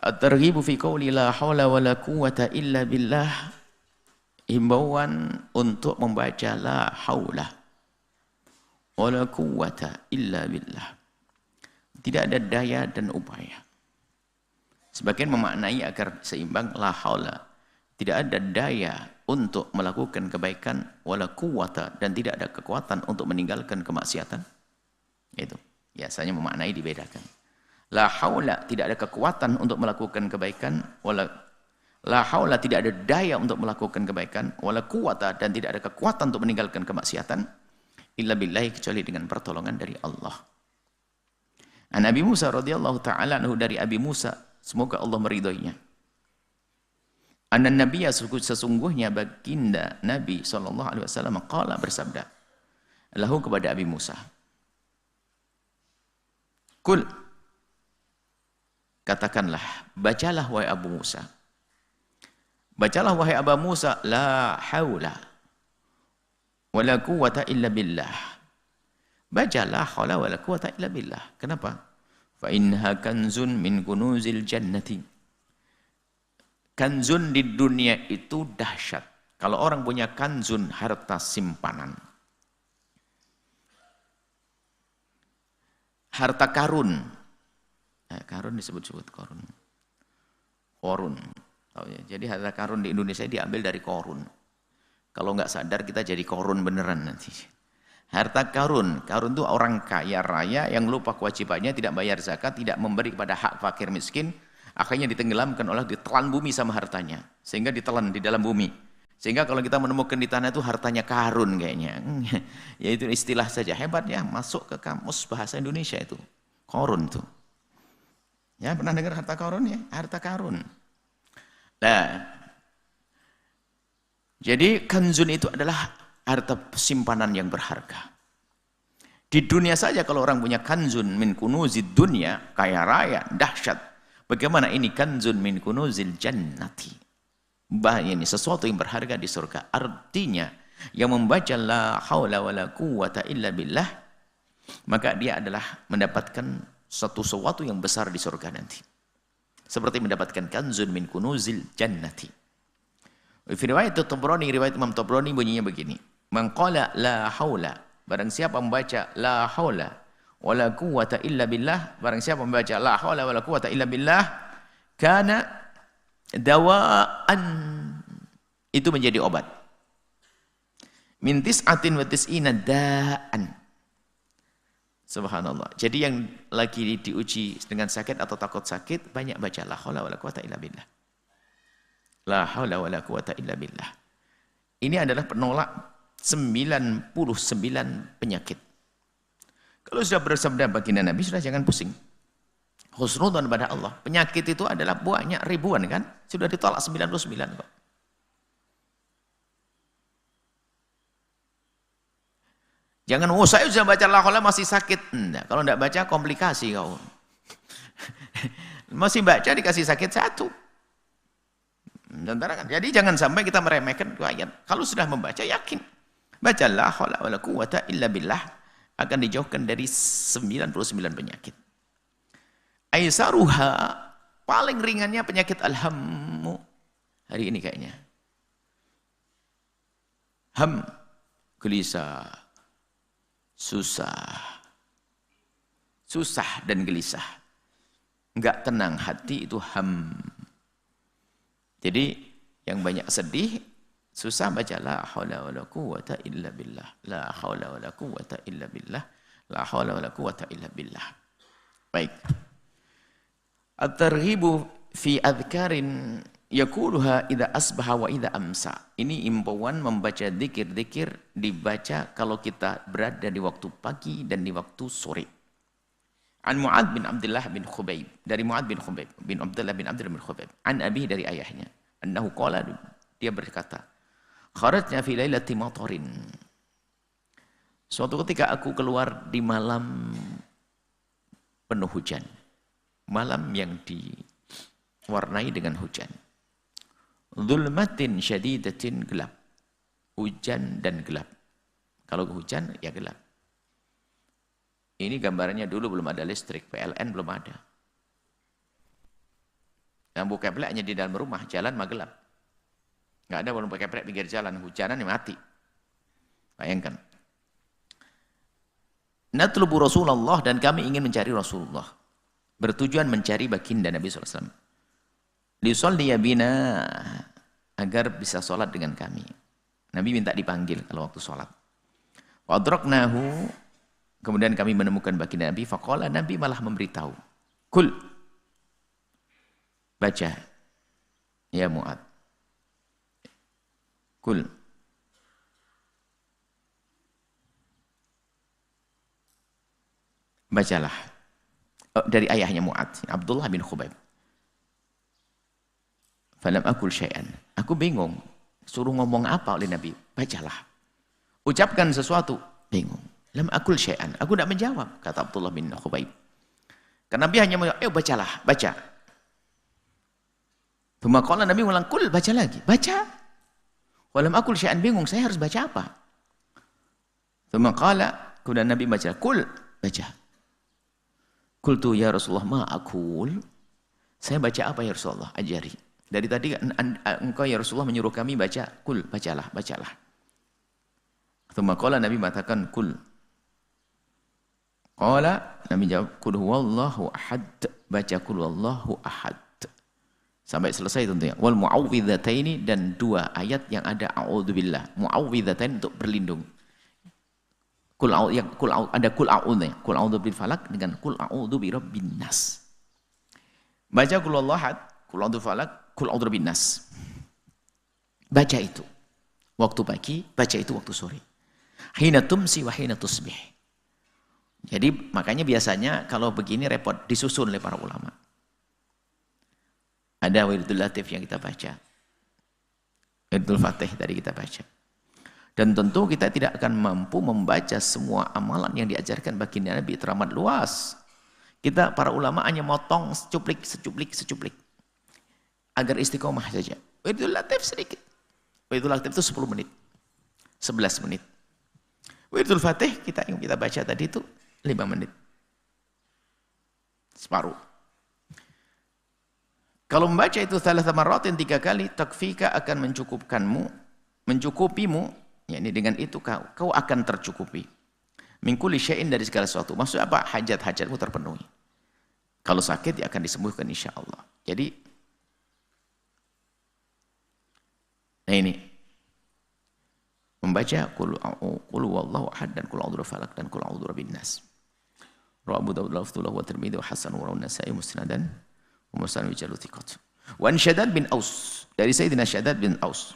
At-targhibu fi qouli la haula wala quwwata illa billah. Himbauan untuk membaca la haula wala quwwata illa billah. Tidak ada daya dan upaya. Sebagian memaknai agar seimbang la haula. Tidak ada daya untuk melakukan kebaikan wala quwwata, dan tidak ada kekuatan untuk meninggalkan kemaksiatan. Itu biasanya memaknai dibedakan. La haula, tidak ada kekuatan untuk melakukan kebaikan, la haula, tidak ada daya untuk melakukan kebaikan, wala quwwata, dan tidak ada kekuatan untuk meninggalkan kemaksiatan, illa billahi, kecuali dengan pertolongan dari Allah. Nabi Musa radhiyallahu ta'ala anhu, dari Abi Musa, semoga Allah meridhoinya. Anan Nabiya, sesungguhnya baginda Nabi SAW, qala, bersabda, lahu, kepada Abi Musa, kul, katakanlah, bacalah wahai Abu Musa, bacalah wahai Abu Musa, la haula wala quwwata illa billah. Bacalah haula wala quwwata illa billah. Kenapa? Fa innaha kanzun min kunuzil jannati. Kanzun di dunia itu dahsyat. Kalau orang punya kanzun, harta simpanan, harta karun. Karun disebut-sebut korun. Korun. Oh, ya. Jadi harta karun di Indonesia diambil dari korun. Kalau nggak sadar kita jadi korun beneran nanti. Harta karun. Karun itu orang kaya raya yang lupa kewajibannya, tidak bayar zakat, tidak memberi kepada hak fakir miskin. Akhirnya ditenggelamkan oleh, ditelan bumi sama hartanya. Sehingga ditelan di dalam bumi. Sehingga kalau kita menemukan di tanah itu hartanya karun kayaknya. Ya itu istilah saja. Hebat ya, masuk ke kamus bahasa Indonesia itu. Korun itu. Ya, pernah dengar harta karun ya? Harta karun. Nah, jadi kanzun itu adalah harta simpanan yang berharga. Di dunia saja kalau orang punya kanzun min kunuzid dunya, kaya raya, dahsyat. Bagaimana ini kanzun min kunuzil jannati? Ini sesuatu yang berharga di surga. Artinya, yang membaca la haula wala quwwata illa billah, maka dia adalah mendapatkan sesuatu yang besar di surga nanti. Seperti mendapatkan kanzun min kunuzil jannati. Riwayat Tabrani, riwayat Imam Tabrani bunyinya begini. Man qala la haula, barang siapa membaca la haula wala quwwata illa billah, barang siapa membaca la haula wala quwwata illa billah, kana dawaan, itu menjadi obat. Min tis'atin wa tis'ina da'an. Subhanallah. Jadi yang lagi diuji dengan sakit atau takut sakit, banyak baca la haula wala quwwata illa billah. La haula wala quwwata illa billah. Ini adalah penolak 99 penyakit. Kalau sudah bersabda baginda Nabi, sudah jangan pusing. Husnudzon pada Allah. Penyakit itu adalah banyak, ribuan kan? Sudah ditolak 99 kok. Jangan, oh saya sudah baca la haula masih sakit. Enggak, kalau enggak baca komplikasi kau. Masih baca dikasih sakit satu. Kan? Jadi jangan sampai kita meremehkan ayat. Kalau sudah membaca, yakin. Baca la haula wala quwwata illa billah, akan dijauhkan dari 99 penyakit. Aisaruha, paling ringannya penyakit alhammu. Hari ini kayaknya. Ham, gelisah, susah. Susah dan gelisah. Enggak tenang hati, itu ham. Jadi yang banyak sedih, susah, baca la haula wala quwwata illa billah. La haula wala quwwata illa billah. La haula wala quwwata illa billah. Baik. At-targhibu fi adhkarin yaquluha idza asbaha wa idza amsa. Ini imbauan membaca zikir-zikir, dibaca kalau kita berada di waktu pagi dan di waktu sore. An Mu'adz bin Abdullah bin Khubayb, dari Mu'adz bin Khubayb bin Abdullah bin Abdullah bin Khubayb, an abi, dari ayahnya, annahu qala, dia berkata, kharajna fi lailati matarin. Suatu ketika aku keluar di malam penuh hujan. Malam yang diwarnai dengan hujan. Dzulmatin syadidatin, gelap. Hujan dan gelap. Kalau hujan ya gelap. Ini gambarnya dulu belum ada listrik, PLN belum ada. Lampu keplek hanya di dalam rumah, jalan mah gelap. Nggak ada lampu keplek pinggir jalan, hujanan ya mati. Bayangkan. Natlubu Rasulullah, dan kami ingin mencari Rasulullah. Bertujuan mencari baginda Nabi SAW. Liusolliya bina, agar bisa sholat dengan kami. Nabi minta dipanggil kalau waktu sholat. Wa adraknahu, kemudian kami menemukan baginda Nabi. Faqala, Nabi malah memberitahu. Kul, baca. Ya Mu'ad. Kul. Bacalah. Dari ayahnya Mu'ad, Abdullah bin Khubayb. Falam akul syai'an. Aku bingung. Suruh ngomong apa oleh Nabi? Bacalah. Ucapkan sesuatu. Bingung. Lam akul syai'an. Aku tidak menjawab, kata Abdullah bin Khubayb. Karena Nabi hanya menjawab, bacalah, baca. Pemakalan Nabi ulang, kul, baca lagi. Baca. Walam akul syai'an, bingung. Saya harus baca apa? Pemakala, kemudian Nabi baca, kul, baca. Kultu ya Rasulullah ma akul. Saya baca apa ya Rasulullah? Ajari. Dari tadi engkau ya Rasulullah menyuruh kami baca, kul, bacalah, bacalah. Qala Nabi mengatakan kul. Qala, Nabi jawab, kul huwallahu ahad. Baca kul huwallahu ahad. Sampai selesai tentunya. Wal mu'awwidhataini, dan 2 ayat yang ada a'udzubillah. Mu'awwidhatain untuk berlindung. Ada kul a'udzunya. Kul a'udzu bil falak dengan kul a'udzu bi rabbin nas. Baca kul huwallahu ahad, kul a'udzu bil falak, kul a'udzu bin nas. Baca itu waktu pagi, baca itu waktu sore. Hina tumsi wa hina tusbih. Jadi makanya biasanya kalau begini repot, disusun oleh para ulama. Ada wiridul latif yang kita baca. Wiridul fatih tadi kita baca. Dan tentu kita tidak akan mampu membaca semua amalan yang diajarkan baginda Nabi, teramat luas. Kita para ulama hanya motong secuplik. Agar istiqomah saja. Wiridul latif sedikit. Wiridul latif itu 10 menit. 11 menit. Wiridul fatih yang kita baca tadi itu 5 menit. Separuh. Kalau membaca itu thalatha marratin 3 kali, takfika akan mencukupimu, yakni dengan itu kau akan tercukupi. Min kulli syai'in, dari segala sesuatu. Maksudnya apa? Hajat-hajatmu terpenuhi. Kalau sakit ya akan disembuhkan insyaallah. Jadi nah ini membaca qul huwallahu ahad dan qul a'udzu falaq dan qul a'udzu birabbin nas. Rawahu Abu Dawud wa Tirmidzi wa hasan wa Nasa'i musnadan wa musnad bi jalul thiqat. Wa an Shaddad bin Aus, dari Sayyidina Shaddad bin Aus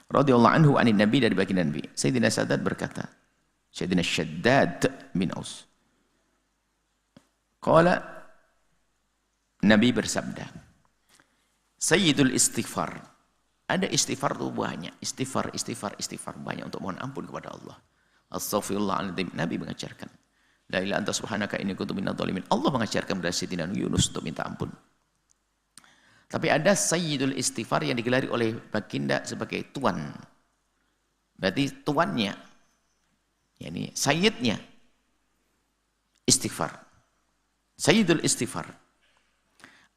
radhiyallahu anhu anin Nabi, dari baginda Nabi. Sayyidina Shaddad berkata, Sayyidina Shaddad bin Aus, qala, Nabi bersabda, Sayyidul istighfar, ada istighfar itu banyak, istighfar banyak untuk mohon ampun kepada Allah. Astaghfirullahaladzim, Nabi mengajarkan. La ilaha anta subhanaka inni kuntu minadh dhalimin. Allah mengajarkan kepada Sayyidina Yunus untuk minta ampun. Tapi ada Sayyidul istighfar yang digelari oleh baginda sebagai tuan. Berarti tuannya, yakni sayyidnya istighfar. Sayyidul istighfar.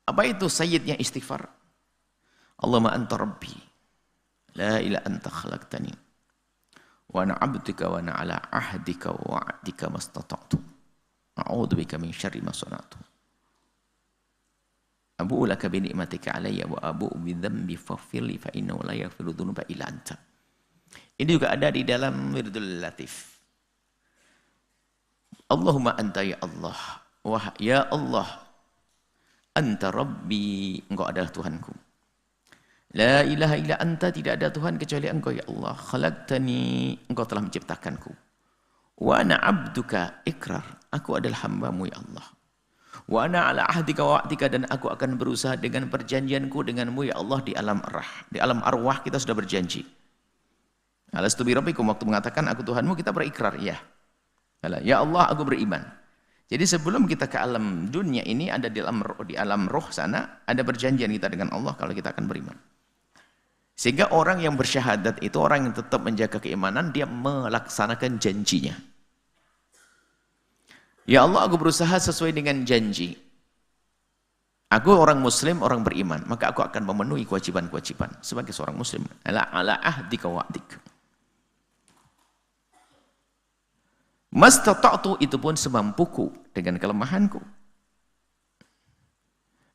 Apa itu sayyidnya istighfar? Allahumma anta rabbi, la ilaha anta khalaqtani, wa ana 'abduka wa ana 'ala ahdika wa wa'dika mastata'tu. A'udzu bika min syarri ma sana'tu. Abu'u laka bi ni'matika 'alayya wa abu'u bi dzambi faghfir li fa innahu la yaghfiru dzunuba illa anta. Ini juga ada di dalam Wiridul Latif. Allahumma anta ya Allah, wah ya Allah, anta rabbi, engkau adalah Tuhanku. La ilaha illa anta, tidak ada Tuhan kecuali engkau ya Allah. Khalaqtani, engkau telah menciptakanku. Wa ana abduka, ikrar, aku adalah hambamu ya Allah. Wa ana ala ahdika wa wa'dika, dan aku akan berusaha dengan perjanjianku denganmu ya Allah di alam arwah. Di alam arwah kita sudah berjanji. Alastu bi rabbikum, waktu mengatakan aku Tuhanmu kita berikrar, ya. Ya Allah, aku beriman. Jadi sebelum kita ke alam dunia ini, ada di alam roh sana, ada perjanjian kita dengan Allah kalau kita akan beriman. Sehingga orang yang bersyahadat itu orang yang tetap menjaga keimanan, dia melaksanakan janjinya. Ya Allah, aku berusaha sesuai dengan janji. Aku orang muslim, orang beriman, maka aku akan memenuhi kewajiban-kewajiban sebagai seorang muslim. Ala ahdika wa'dik. Mastata'tu, itu pun semampuku dengan kelemahanku.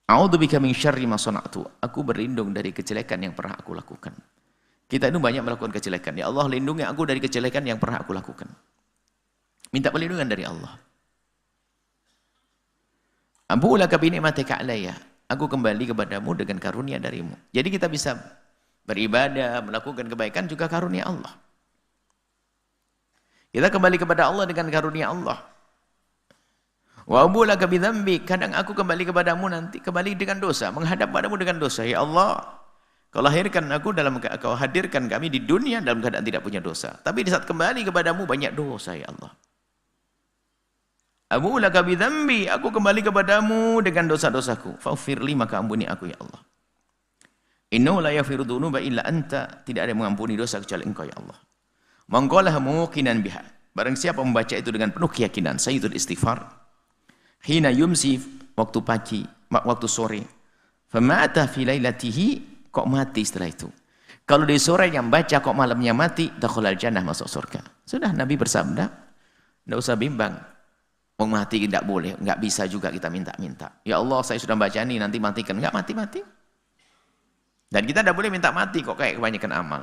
A'udzubika min syarri ma sana'tu. Aku berlindung dari kejelekan yang pernah aku lakukan. Kita itu banyak melakukan kejelekan. Ya Allah, lindungi aku dari kejelekan yang pernah aku lakukan. Minta perlindungan dari Allah. Abu laka bi ni'matika alayya. Aku kembali kepadamu dengan karunia darimu. Jadi kita bisa beribadah, melakukan kebaikan juga karunia Allah. Kita kembali kepada Allah dengan karunia Allah. Wa abu laka bi dzambi. Kadang aku kembali kepadamu nanti kembali dengan dosa, menghadap padamu dengan dosa. Ya Allah, kau hadirkan kami di dunia dalam keadaan tidak punya dosa. Tapi di saat kembali kepadamu banyak dosa, ya Allah. Abu laka bi dzambi, aku kembali kepadamu dengan dosa-dosaku. Faghfirli, maka ampuni aku, ya Allah. Innahu la yaghfiru dzunuba illa anta, tidak ada yang mengampuni dosa kecuali Engkau, ya Allah. Man qalaha muqinan biha, barang siapa membaca itu dengan penuh keyakinan, sayyidul istighfar, hina yumsi, waktu pagi, waktu sore, famata fi lailatihi, kok mati setelah itu. Kalau di sore yang baca kok malamnya mati, dakhalal jannah, masuk surga. Sudah Nabi bersabda, enggak usah bimbang. Mau mati tidak boleh, enggak bisa juga kita minta-minta. Ya Allah, saya sudah baca ini, nanti matikan. Enggak mati-mati. Dan kita tidak boleh minta mati kok kayak kebanyakan amal.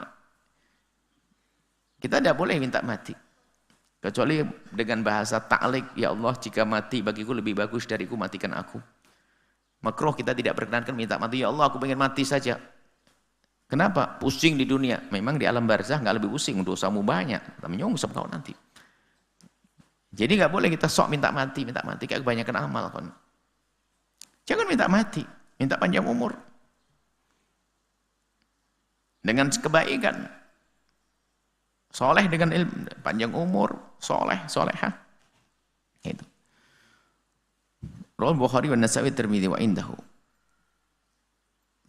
Kita tidak boleh minta mati. Kecuali dengan bahasa ta'liq, ya Allah, jika mati bagiku lebih bagus dariku, matikan aku. Makruh, kita tidak perkenankan minta mati. Ya Allah, aku pengen mati saja. Kenapa? Pusing di dunia. Memang di alam barzah enggak lebih pusing, dosamu banyak. Menyungsep kau nanti. Jadi nggak boleh kita sok minta mati kayak kebanyakan amal kan. Jangan minta mati, minta panjang umur. Dengan kebaikan. Soleh dengan ilmu, panjang umur, solehah. Itu. Rawal Bukhari wa Nasa'i Tirmidzi wa indahu.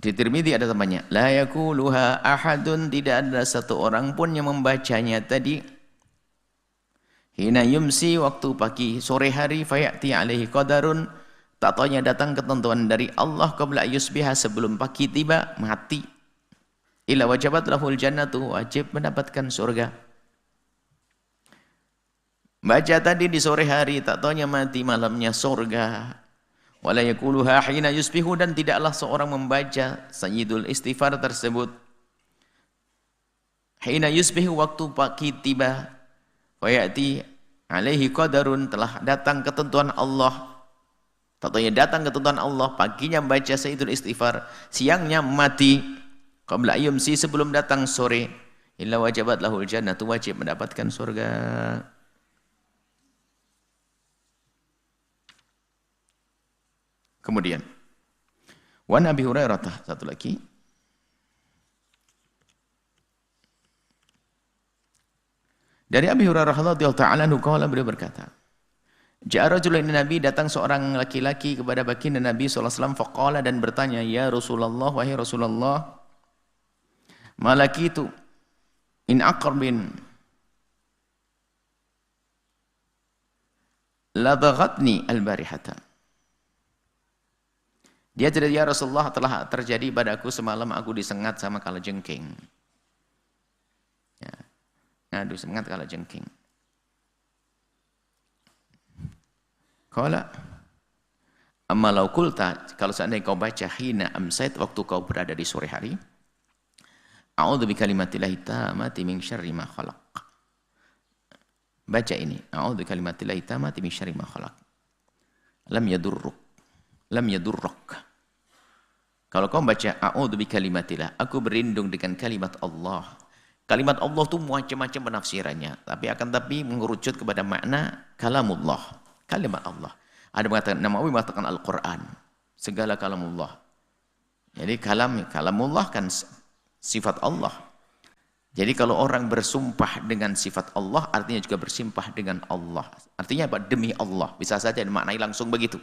Di Tirmidzi ada temannya, la yaquluha ahadun, tidak ada satu orang pun yang membacanya tadi. Hina yumsi, waktu pagi sore hari, fayati alaihi qadarun, tak taunya datang ketentuan dari Allah qabla yusbiha, sebelum pagi tiba mati. Illa wajabat lahul jannatu, wajib mendapatkan surga. Baca tadi di sore hari, tak taunya mati malamnya surga. Wala yaquluha hina yusbihu, dan tidaklah seorang membaca sayyidul istighfar tersebut. Hina yusbihu, waktu pagi tiba. Wayati alaihi qadarun, telah datang ketentuan Allah. Tentunya datang ketentuan Allah, paginya membaca sayyidul istighfar, siangnya mati. Qabla yumsi, sebelum datang sore. Illa wajabat lahul jannatu, wajib mendapatkan surga. Kemudian wa Nabi Hurairah, satu lagi. Dari Abi Hurairah radhiyallahu ta'ala anhu, beliau berkata, ja'a rajulun, Nabi datang seorang laki-laki kepada baginda Nabi sallallahu alaihi wasallam, faqala, dan bertanya, ya Rasulullah, wahai Rasulullah, malakitu in aqrabin ladaghatni al-barihata. Dia cerita, ya Rasulullah, telah terjadi padaku semalam aku disengat sama kalajengking. Ya. Aduh, semangat kalau jengking. Qala amma law qulta, kalau seandainya kau baca hina amsait, waktu kau berada di sore hari, a'udzu bi kalimatillahi tammati min syarri ma khalaq. Baca ini, a'udzu bi kalimatillahi tammati min syarri ma khalaq. Lam yadurruk. Kalau kau baca a'udzu bi kalimatillah, aku berlindung dengan kalimat Allah. Kalimat Allah itu macam-macam penafsirannya, tapi mengerucut kepada makna kalamullah, kalimat Allah. Ada mengatakan, Nawawi mengatakan Al-Quran, segala kalamullah. Jadi kalamullah kan sifat Allah. Jadi kalau orang bersumpah dengan sifat Allah, artinya juga bersimpah dengan Allah. Artinya apa? Demi Allah. Bisa saja dimaknai langsung begitu.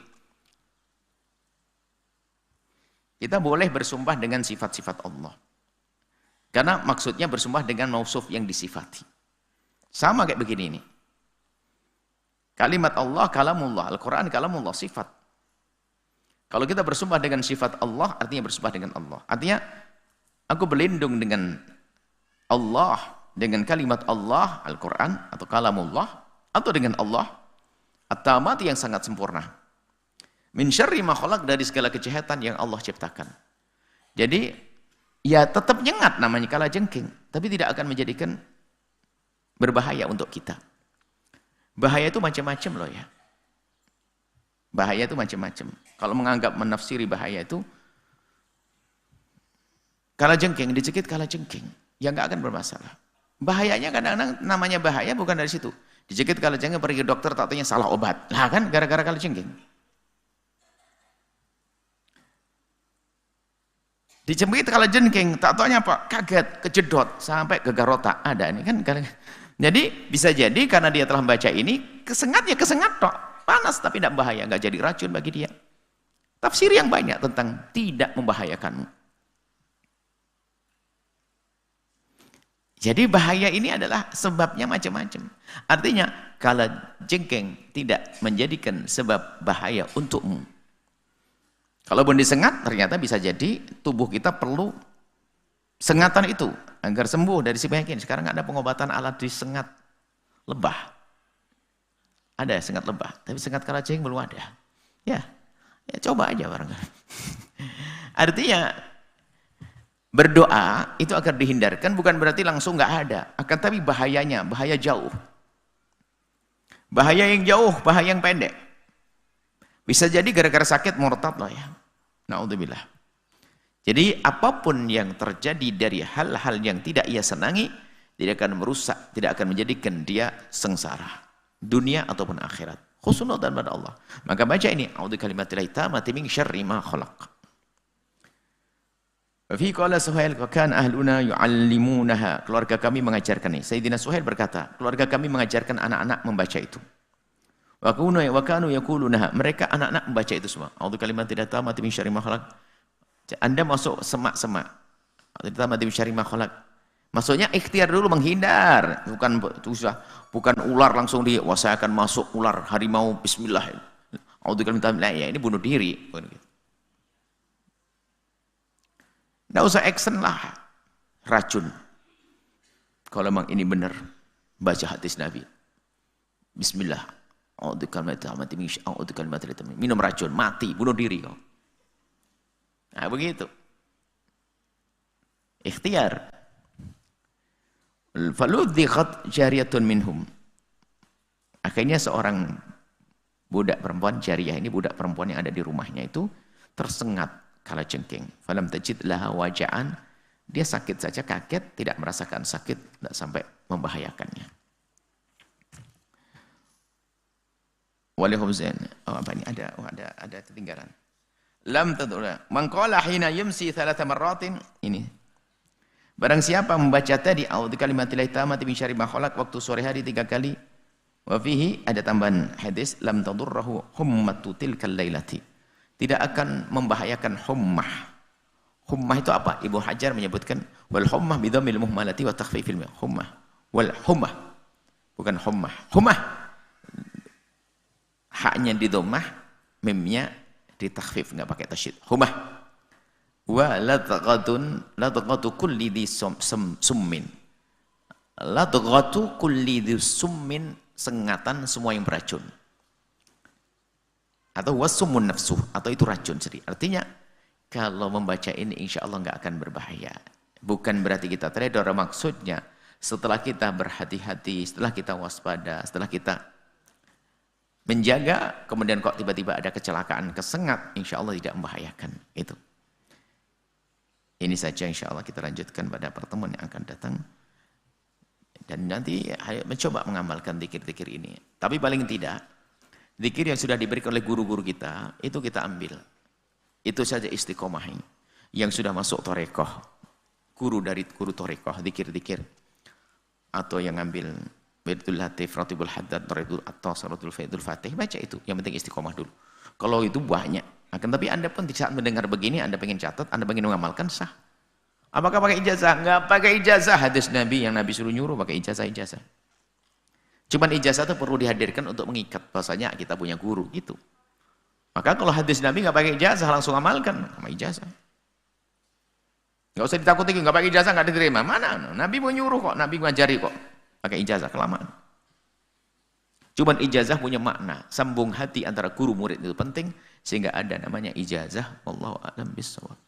Kita boleh bersumpah dengan sifat-sifat Allah. Karena maksudnya bersumpah dengan mausuf yang disifati. Sama kayak begini ini. Kalimat Allah, kalamullah. Al-Quran, kalamullah, sifat. Kalau kita bersumpah dengan sifat Allah, artinya bersumpah dengan Allah. Artinya, aku berlindung dengan Allah, dengan kalimat Allah, Al-Quran, atau kalamullah, atau dengan Allah, at-tamati yang sangat sempurna. Min syarri ma khalaq, dari segala kejahatan yang Allah ciptakan. Jadi, ya tetap nyengat namanya kalajengking, tapi tidak akan menjadikan berbahaya untuk kita. Bahaya itu macam-macam loh ya. Bahaya itu macam-macam. Kalau menganggap menafsiri bahaya itu, kalajengking, dicekik kalajengking, ya nggak akan bermasalah. Bahayanya kadang-kadang namanya bahaya bukan dari situ. Dicekik kalajengking, pergi ke dokter, takutnya salah obat. Lah kan gara-gara kalajengking. Dicekik kalajengking, takutnya apa? Kaget, kejedot, sampai gegar otak. Ada ini kan. Jadi bisa jadi karena dia telah membaca ini, kesengat ya kesengat tok. Panas tapi tidak bahaya, nggak jadi racun bagi dia. Tafsir yang banyak tentang tidak membahayakanmu. Jadi bahaya ini adalah sebabnya macam-macam. Artinya kalajengking tidak menjadikan sebab bahaya untukmu. Kalau pun disengat, ternyata bisa jadi tubuh kita perlu sengatan itu agar sembuh dari si penyakit. Sekarang ada pengobatan alat disengat lebah. Ada sengat lebah, tapi sengat kalajengking belum ada. Ya coba aja barangkali. Artinya berdoa itu agar dihindarkan bukan berarti langsung nggak ada, akan tapi bahayanya, bahaya jauh. Bahaya yang jauh, bahaya yang pendek. Bisa jadi gara-gara sakit murtad loh ya. Naudzubillah. Jadi apapun yang terjadi dari hal-hal yang tidak ia senangi, tidak akan merusak, tidak akan menjadikan dia sengsara. Dunia ataupun akhirat. Khusnudzan pada Allah. Maka baca ini, a'udzu kalimatillahi tammati min syarri ma khalaq. Wa fi qala Suhail wa kana ahluna yu'allimunaha. Keluarga kami mengajarkan ini. Sayyidina Suhail berkata, keluarga kami mengajarkan anak-anak membaca itu. Wa kanu yaqulunaha. Mereka anak-anak membaca itu semua. A'udzu kalimatillahi tammati min syarri ma khalaq. Anda masuk semak-semak. A'udzu tammati min syarri ma khalaq. Maksudnya ikhtiar dulu, menghindar, bukan ular langsung wah saya akan masuk ular harimau bismillah. Ya ini bunuh diri. Nggak usah action lah, racun. Kalau memang ini benar, baca hadis Nabi. Bismillah. Minum racun, mati, bunuh diri kau. Nah begitu. Ikhtiar. Faludhiqat jariyatun minhum. Akhirnya seorang budak perempuan jariyah, ini budak perempuan yang ada di rumahnya itu tersengat kalajengking. Falam tajid laha waja'an. Dia sakit saja, kaget, tidak merasakan sakit, tidak sampai membahayakannya. Walihumzain. Oh apa ini ada ketinggalan. Lam tad'ula. Man qala hina yumsi 3 marratin. Ini. Barang siapa membaca tadi a'udzu kalimatillahi tammati min syarri ma khalaq waktu sore hari 3 kali. Wa fihi ada tambahan hadis lam tadurruhu hummatu tilkal lailati. Tidak akan membahayakan hummah. Hummah itu apa? Ibnu Hajar menyebutkan wal hummah bi dhammil muhmalati wa takhfifil mim. Hummah. Wal hummah. Bukan hummah. Hummah. Haknya di dhammah, mimnya di takhfif, enggak pakai tasydid. Hummah. Wa ladghatu kulli dhi summin. Ladghatu kulli dhi summin, sengatan semua yang beracun. Atau wasummun nafsuh, atau itu racun sendiri. Artinya kalau membaca ini insya Allah nggak akan berbahaya. Bukan berarti kita trader, maksudnya setelah kita berhati-hati, setelah kita waspada, setelah kita menjaga, kemudian kok tiba-tiba ada kecelakaan kesengat, insya Allah tidak membahayakan. Itu. Ini saja insya Allah kita lanjutkan pada pertemuan yang akan datang. Dan nanti mencoba mengamalkan zikir-zikir ini. Tapi paling tidak, zikir yang sudah diberikan oleh guru-guru kita, itu kita ambil. Itu saja istiqomah ini. Yang sudah masuk torekoh. Guru dari guru torekoh, zikir-zikir. Atau yang ambil Wirdul Latif, Ratibul Haddad, Ratibul Attas, Ratibul Faidul Fatih, baca itu. Yang penting istiqomah dulu. Kalau itu banyak. Akan tapi Anda pun di saat mendengar begini, Anda pengen catat, Anda pengen mengamalkan, sah. Apakah pakai ijazah? Enggak pakai ijazah. Hadis Nabi yang Nabi suruh nyuruh pakai ijazah-ijazah. Cuman ijazah itu perlu dihadirkan untuk mengikat bahasanya kita punya guru, gitu. Maka kalau hadis Nabi nggak pakai ijazah, langsung amalkan sama ijazah. Nggak usah ditakuti, nggak pakai ijazah nggak diterima. Mana? Nabi mau nyuruh kok, Nabi ngajari kok. Pakai ijazah kelamaan. Cuman ijazah punya makna, sambung hati antara guru murid itu penting, sehingga ada namanya ijazah. Wallahu a'lam bishawab.